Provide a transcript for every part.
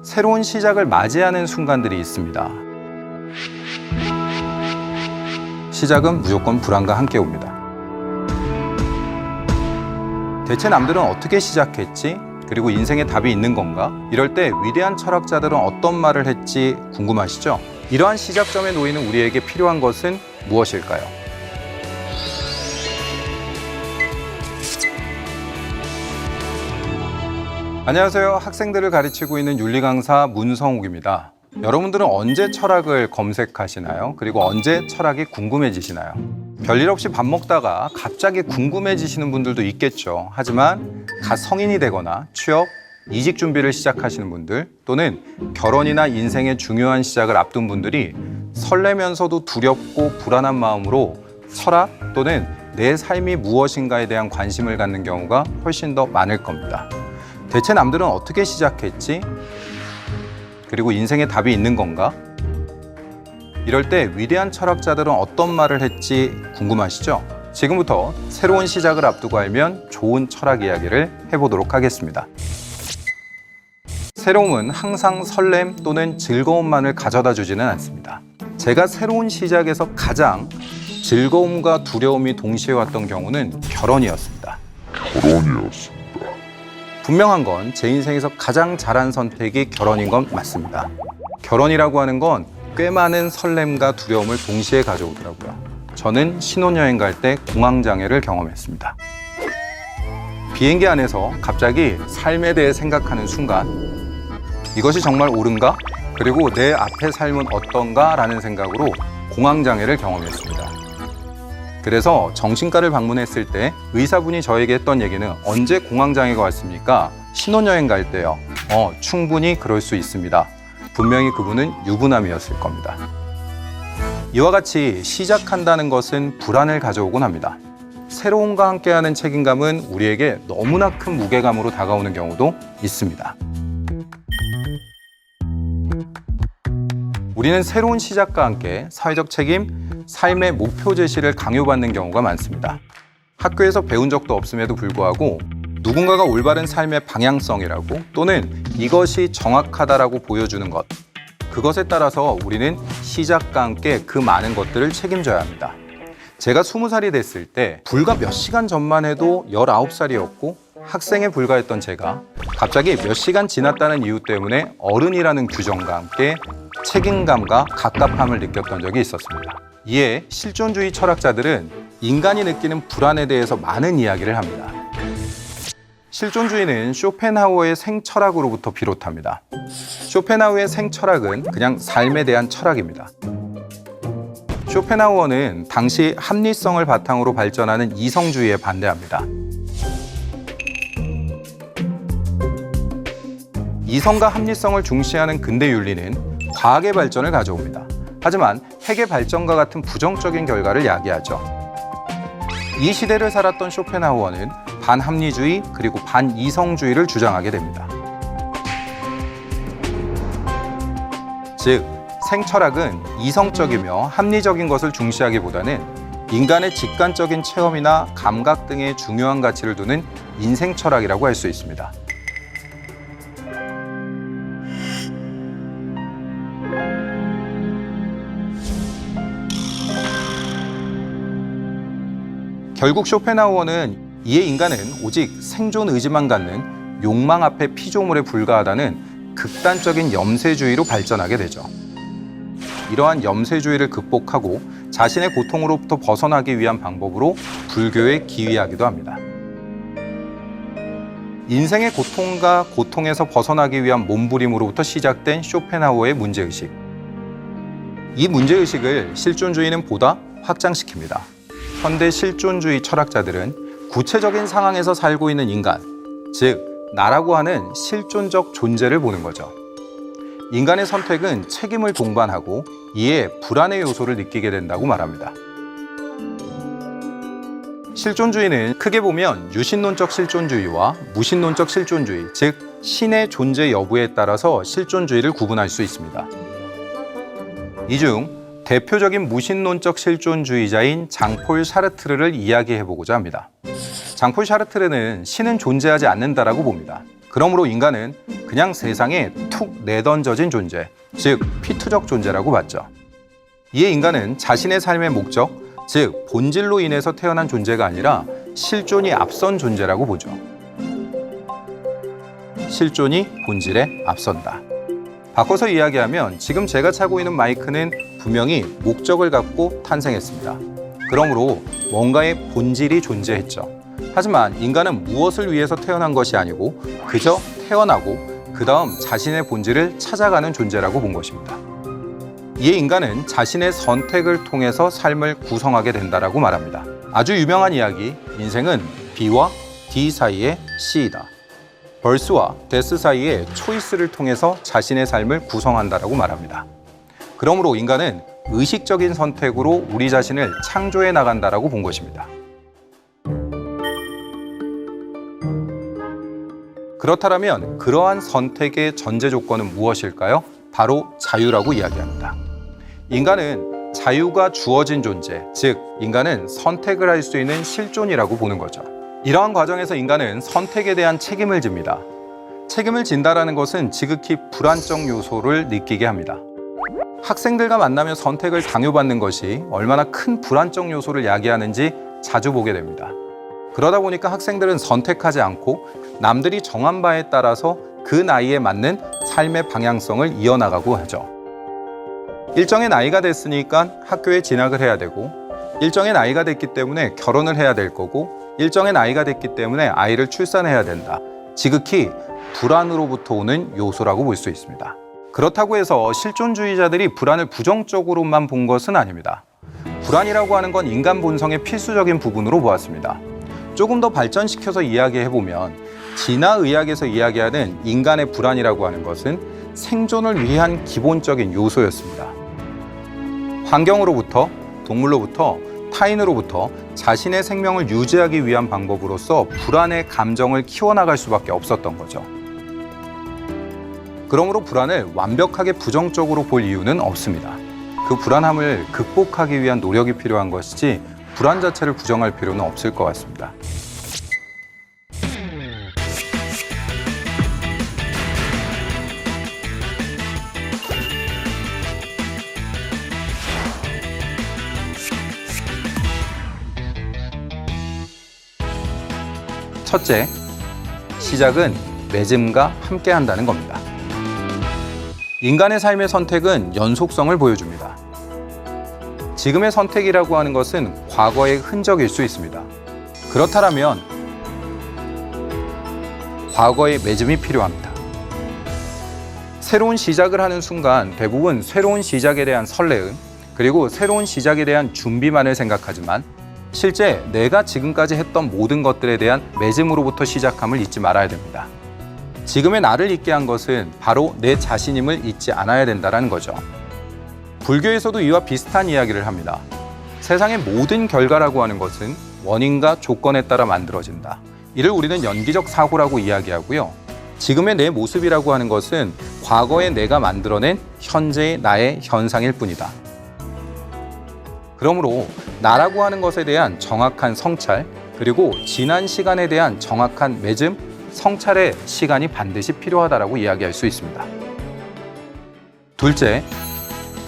새로운 시작을 맞이하는 순간들이 있습니다. 시작은 무조건 불안과 함께 옵니다. 대체 남들은 어떻게 시작했지? 그리고 인생에 답이 있는 건가? 이럴 때 위대한 철학자들은 어떤 말을 했지 궁금하시죠? 이러한 시작점에 놓이는 우리에게 필요한 것은 무엇일까요? 안녕하세요. 학생들을 가르치고 있는 윤리 강사 문성욱입니다. 여러분들은 언제 철학을 검색하시나요? 그리고 언제 철학이 궁금해지시나요? 별일 없이 밥 먹다가 갑자기 궁금해지시는 분들도 있겠죠. 하지만 갓 성인이 되거나 취업, 이직 준비를 시작하시는 분들 또는 결혼이나 인생의 중요한 시작을 앞둔 분들이 설레면서도 두렵고 불안한 마음으로 철학 또는 내 삶이 무엇인가에 대한 관심을 갖는 경우가 훨씬 더 많을 겁니다. 대체 남들은 어떻게 시작했지? 그리고 인생에 답이 있는 건가? 이럴 때 위대한 철학자들은 어떤 말을 했지 궁금하시죠? 지금부터 새로운 시작을 앞두고 알면 좋은 철학 이야기를 해보도록 하겠습니다. 새로움은 항상 설렘 또는 즐거움만을 가져다 주지는 않습니다. 제가 새로운 시작에서 가장 즐거움과 두려움이 동시에 왔던 경우는 결혼이었습니다. 분명한 건 제 인생에서 가장 잘한 선택이 결혼인 건 맞습니다. 결혼이라고 하는 건 꽤 많은 설렘과 두려움을 동시에 가져오더라고요. 저는 신혼여행 갈 때 공황장애를 경험했습니다. 비행기 안에서 갑자기 삶에 대해 생각하는 순간 이것이 정말 옳은가? 그리고 내 앞의 삶은 어떤가? 라는 생각으로 공황장애를 경험했습니다. 그래서 정신과를 방문했을 때 의사분이 저에게 했던 얘기는 언제 공황장애가 왔습니까? 신혼여행 갈 때요. 충분히 그럴 수 있습니다. 분명히 그분은 유부남이었을 겁니다. 이와 같이 시작한다는 것은 불안을 가져오곤 합니다. 새로움과 함께하는 책임감은 우리에게 너무나 큰 무게감으로 다가오는 경우도 있습니다. 우리는 새로운 시작과 함께 사회적 책임, 삶의 목표 제시를 강요받는 경우가 많습니다. 학교에서 배운 적도 없음에도 불구하고 누군가가 올바른 삶의 방향성이라고 또는 이것이 정확하다라고 보여주는 것, 그것에 따라서 우리는 시작과 함께 그 많은 것들을 책임져야 합니다. 제가 20살이 됐을 때 불과 몇 시간 전만 해도 19살이었고 학생에 불과했던 제가 갑자기 몇 시간 지났다는 이유 때문에 어른이라는 규정과 함께 책임감과 갑갑함을 느꼈던 적이 있었습니다. 이에 실존주의 철학자들은 인간이 느끼는 불안에 대해서 많은 이야기를 합니다. 실존주의는 쇼펜하우어의 생철학으로부터 비롯합니다. 쇼펜하우어의 생철학은 그냥 삶에 대한 철학입니다. 쇼펜하우어는 당시 합리성을 바탕으로 발전하는 이성주의에 반대합니다. 이성과 합리성을 중시하는 근대 윤리는 과학의 발전을 가져옵니다. 하지만 핵의 발전과 같은 부정적인 결과를 야기하죠. 이 시대를 살았던 쇼펜하우어는 반합리주의 그리고 반이성주의를 주장하게 됩니다. 즉, 생철학은 이성적이며 합리적인 것을 중시하기보다는 인간의 직관적인 체험이나 감각 등의 중요한 가치를 두는 인생 철학이라고 할 수 있습니다. 결국 쇼펜하우어는 이에 인간은 오직 생존 의지만 갖는 욕망 앞에 피조물에 불과하다는 극단적인 염세주의로 발전하게 되죠. 이러한 염세주의를 극복하고 자신의 고통으로부터 벗어나기 위한 방법으로 불교에 기이하기도 합니다. 인생의 고통과 고통에서 벗어나기 위한 몸부림으로부터 시작된 쇼펜하우어의 문제의식. 이 문제의식을 실존주의는 보다 확장시킵니다. 현대 실존주의 철학자들은 구체적인 상황에서 살고 있는 인간, 즉 나라고 하는 실존적 존재를 보는 거죠. 인간의 선택은 책임을 동반하고 이에 불안의 요소를 느끼게 된다고 말합니다. 실존주의는 크게 보면 유신론적 실존주의와 무신론적 실존주의, 즉 신의 존재 여부에 따라서 실존주의를 구분할 수 있습니다. 이 중 대표적인 무신론적 실존주의자인 장폴 샤르트르를 이야기해보고자 합니다. 장폴 샤르트르는 신은 존재하지 않는다라고 봅니다. 그러므로 인간은 그냥 세상에 툭 내던져진 존재, 즉 피투적 존재라고 봤죠. 이에 인간은 자신의 삶의 목적, 즉 본질로 인해서 태어난 존재가 아니라 실존이 앞선 존재라고 보죠. 실존이 본질에 앞선다. 바꿔서 이야기하면 지금 제가 차고 있는 마이크는 분명히 목적을 갖고 탄생했습니다. 그러므로 뭔가의 본질이 존재했죠. 하지만 인간은 무엇을 위해서 태어난 것이 아니고 그저 태어나고 그 다음 자신의 본질을 찾아가는 존재라고 본 것입니다. 이에 인간은 자신의 선택을 통해서 삶을 구성하게 된다라고 말합니다. 아주 유명한 이야기, 인생은 B와 D 사이의 C이다. 벌스와 데스 사이의 초이스를 통해서 자신의 삶을 구성한다라고 말합니다. 그러므로 인간은 의식적인 선택으로 우리 자신을 창조해 나간다라고 본 것입니다. 그렇다면 그러한 선택의 전제 조건은 무엇일까요? 바로 자유라고 이야기합니다. 인간은 자유가 주어진 존재, 즉 인간은 선택을 할 수 있는 실존이라고 보는 거죠. 이러한 과정에서 인간은 선택에 대한 책임을 집니다. 책임을 진다라는 것은 지극히 불안정 요소를 느끼게 합니다. 학생들과 만나며 선택을 강요받는 것이 얼마나 큰 불안정 요소를 야기하는지 자주 보게 됩니다. 그러다 보니까 학생들은 선택하지 않고 남들이 정한 바에 따라서 그 나이에 맞는 삶의 방향성을 이어나가고 하죠. 일정의 나이가 됐으니까 학교에 진학을 해야 되고, 일정의 나이가 됐기 때문에 결혼을 해야 될 거고, 일정의 나이가 됐기 때문에 아이를 출산해야 된다. 지극히 불안으로부터 오는 요소라고 볼 수 있습니다. 그렇다고 해서 실존주의자들이 불안을 부정적으로만 본 것은 아닙니다. 불안이라고 하는 건 인간 본성의 필수적인 부분으로 보았습니다. 조금 더 발전시켜서 이야기해보면 진화의학에서 이야기하는 인간의 불안이라고 하는 것은 생존을 위한 기본적인 요소였습니다. 환경으로부터, 동물로부터, 타인으로부터 자신의 생명을 유지하기 위한 방법으로서 불안의 감정을 키워나갈 수밖에 없었던 거죠. 그러므로 불안을 완벽하게 부정적으로 볼 이유는 없습니다. 그 불안함을 극복하기 위한 노력이 필요한 것이지 불안 자체를 부정할 필요는 없을 것 같습니다. 첫째, 시작은 맺음과 함께 한다는 겁니다. 인간의 삶의 선택은 연속성을 보여줍니다. 지금의 선택이라고 하는 것은 과거의 흔적일 수 있습니다. 그렇다면 과거의 맺음이 필요합니다. 새로운 시작을 하는 순간 대부분 새로운 시작에 대한 설레임, 그리고 새로운 시작에 대한 준비만을 생각하지만 실제 내가 지금까지 했던 모든 것들에 대한 맺음으로부터 시작함을 잊지 말아야 됩니다. 지금의 나를 잊게 한 것은 바로 내 자신임을 잊지 않아야 된다는 거죠. 불교에서도 이와 비슷한 이야기를 합니다. 세상의 모든 결과라고 하는 것은 원인과 조건에 따라 만들어진다. 이를 우리는 연기적 사고라고 이야기하고요. 지금의 내 모습이라고 하는 것은 과거에 내가 만들어낸 현재의 나의 현상일 뿐이다. 그러므로 나라고 하는 것에 대한 정확한 성찰, 그리고 지난 시간에 대한 정확한 맺음, 성찰의 시간이 반드시 필요하다고 이야기할 수 있습니다. 둘째,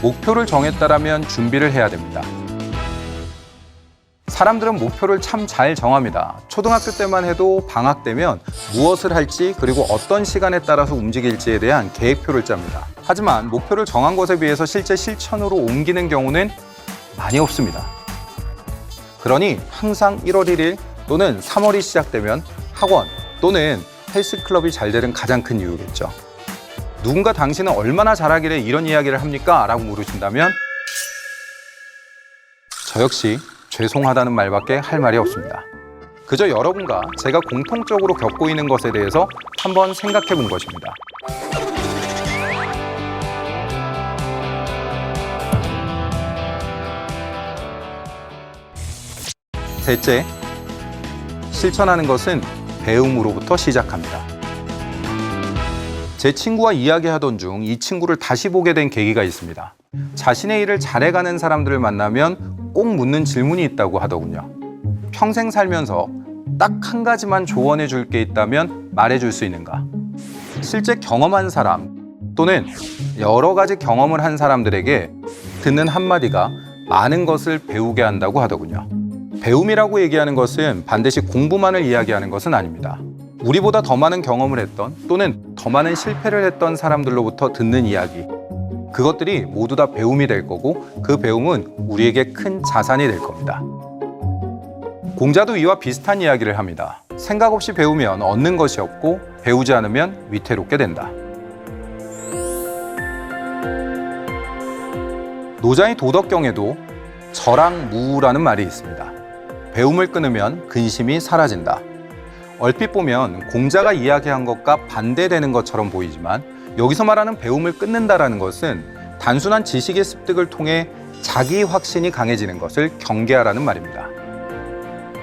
목표를 정했다라면 준비를 해야 됩니다. 사람들은 목표를 참 잘 정합니다. 초등학교 때만 해도 방학 되면 무엇을 할지, 그리고 어떤 시간에 따라서 움직일지에 대한 계획표를 짭니다. 하지만 목표를 정한 것에 비해서 실제 실천으로 옮기는 경우는 많이 없습니다. 그러니 항상 1월 1일 또는 3월이 시작되면 학원 또는 헬스클럽이 잘 되는 가장 큰 이유겠죠. 누군가 당신은 얼마나 잘하길래 이런 이야기를 합니까? 라고 물으신다면 저 역시 죄송하다는 말밖에 할 말이 없습니다. 그저 여러분과 제가 공통적으로 겪고 있는 것에 대해서 한번 생각해 본 것입니다. 셋째, 실천하는 것은 배움으로부터 시작합니다. 제 친구와 이야기하던 중 이 친구를 다시 보게 된 계기가 있습니다. 자신의 일을 잘해가는 사람들을 만나면 꼭 묻는 질문이 있다고 하더군요. 평생 살면서 딱 한 가지만 조언해 줄 게 있다면 말해 줄 수 있는가? 실제 경험한 사람, 또는 여러 가지 경험을 한 사람들에게 듣는 한마디가 많은 것을 배우게 한다고 하더군요. 배움이라고 얘기하는 것은 반드시 공부만을 이야기하는 것은 아닙니다. 우리보다 더 많은 경험을 했던 또는 더 많은 실패를 했던 사람들로부터 듣는 이야기, 그것들이 모두 다 배움이 될 거고 그 배움은 우리에게 큰 자산이 될 겁니다. 공자도 이와 비슷한 이야기를 합니다. 생각 없이 배우면 얻는 것이 없고 배우지 않으면 위태롭게 된다. 노자의 도덕경에도 절악무우라는 말이 있습니다. 배움을 끊으면 근심이 사라진다. 얼핏 보면 공자가 이야기한 것과 반대되는 것처럼 보이지만 여기서 말하는 배움을 끊는다라는 것은 단순한 지식의 습득을 통해 자기 확신이 강해지는 것을 경계하라는 말입니다.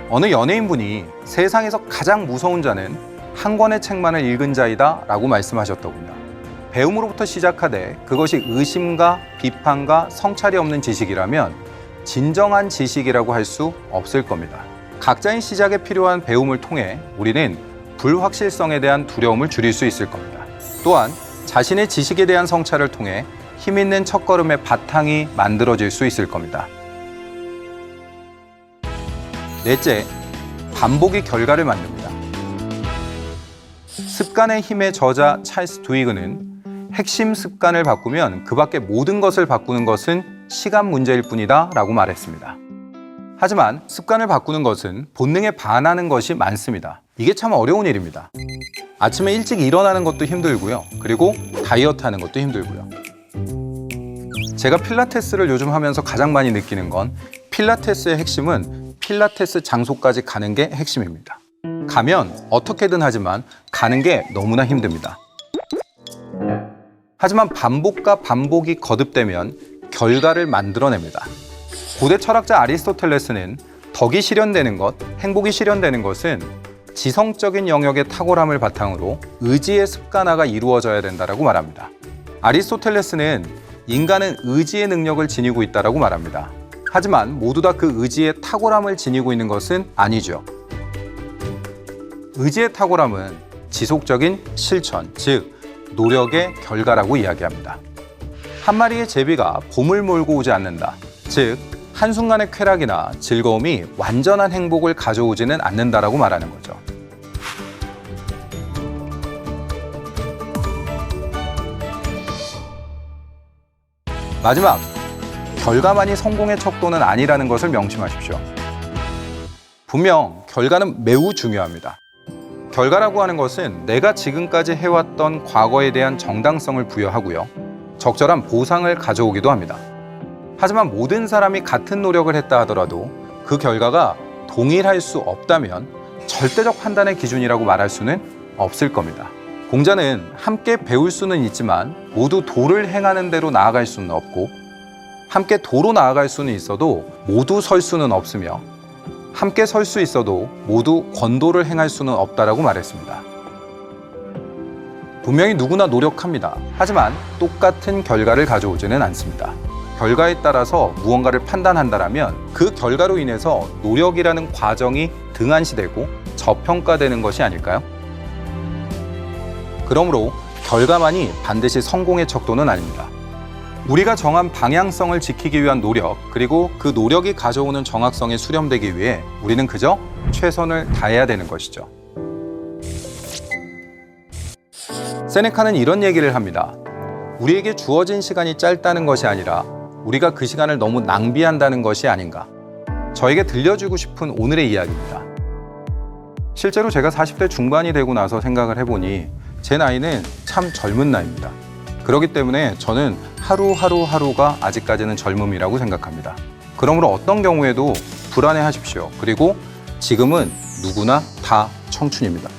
어느 연예인분이 세상에서 가장 무서운 자는 한 권의 책만을 읽은 자이다 라고 말씀하셨더군요. 배움으로부터 시작하되 그것이 의심과 비판과 성찰이 없는 지식이라면 진정한 지식이라고 할 수 없을 겁니다. 각자의 시작에 필요한 배움을 통해 우리는 불확실성에 대한 두려움을 줄일 수 있을 겁니다. 또한 자신의 지식에 대한 성찰을 통해 힘있는 첫걸음의 바탕이 만들어질 수 있을 겁니다. 넷째, 반복이 결과를 만듭니다. 습관의 힘의 저자 찰스 두이그는 핵심 습관을 바꾸면 그 밖의 모든 것을 바꾸는 것은 시간 문제일 뿐이다 라고 말했습니다. 하지만 습관을 바꾸는 것은 본능에 반하는 것이 많습니다. 이게 참 어려운 일입니다. 아침에 일찍 일어나는 것도 힘들고요. 그리고 다이어트 하는 것도 힘들고요. 제가 필라테스를 요즘 하면서 가장 많이 느끼는 건 필라테스의 핵심은 필라테스 장소까지 가는 게 핵심입니다. 가면 어떻게든 하지만 가는 게 너무나 힘듭니다. 하지만 반복과 반복이 거듭되면 결과를 만들어냅니다. 고대 철학자 아리스토텔레스는 덕이 실현되는 것, 행복이 실현되는 것은 지성적인 영역의 탁월함을 바탕으로 의지의 습관화가 이루어져야 된다고 말합니다. 아리스토텔레스는 인간은 의지의 능력을 지니고 있다고 말합니다. 하지만 모두 다 그 의지의 탁월함을 지니고 있는 것은 아니죠. 의지의 탁월함은 지속적인 실천, 즉 노력의 결과라고 이야기합니다. 한 마리의 제비가 봄을 몰고 오지 않는다. 즉 한순간의 쾌락이나 즐거움이 완전한 행복을 가져오지는 않는다라고 말하는 거죠. 마지막, 결과만이 성공의 척도는 아니라는 것을 명심하십시오. 분명 결과는 매우 중요합니다. 결과라고 하는 것은 내가 지금까지 해왔던 과거에 대한 정당성을 부여하고요. 적절한 보상을 가져오기도 합니다. 하지만 모든 사람이 같은 노력을 했다 하더라도 그 결과가 동일할 수 없다면 절대적 판단의 기준이라고 말할 수는 없을 겁니다. 공자는 함께 배울 수는 있지만 모두 도를 행하는 대로 나아갈 수는 없고 함께 도로 나아갈 수는 있어도 모두 설 수는 없으며 함께 설 수 있어도 모두 권도를 행할 수는 없다라고 말했습니다. 분명히 누구나 노력합니다. 하지만 똑같은 결과를 가져오지는 않습니다. 결과에 따라서 무언가를 판단한다면 그 결과로 인해서 노력이라는 과정이 등한시되고 저평가되는 것이 아닐까요? 그러므로 결과만이 반드시 성공의 척도는 아닙니다. 우리가 정한 방향성을 지키기 위한 노력, 그리고 그 노력이 가져오는 정확성에 수렴되기 위해 우리는 그저 최선을 다해야 되는 것이죠. 세네카는 이런 얘기를 합니다. 우리에게 주어진 시간이 짧다는 것이 아니라 우리가 그 시간을 너무 낭비한다는 것이 아닌가. 저에게 들려주고 싶은 오늘의 이야기입니다. 실제로 제가 40대 중반이 되고 나서 생각을 해보니 제 나이는 참 젊은 나이입니다. 그렇기 때문에 저는 하루가 아직까지는 젊음이라고 생각합니다. 그러므로 어떤 경우에도 불안해하십시오. 그리고 지금은 누구나 다 청춘입니다.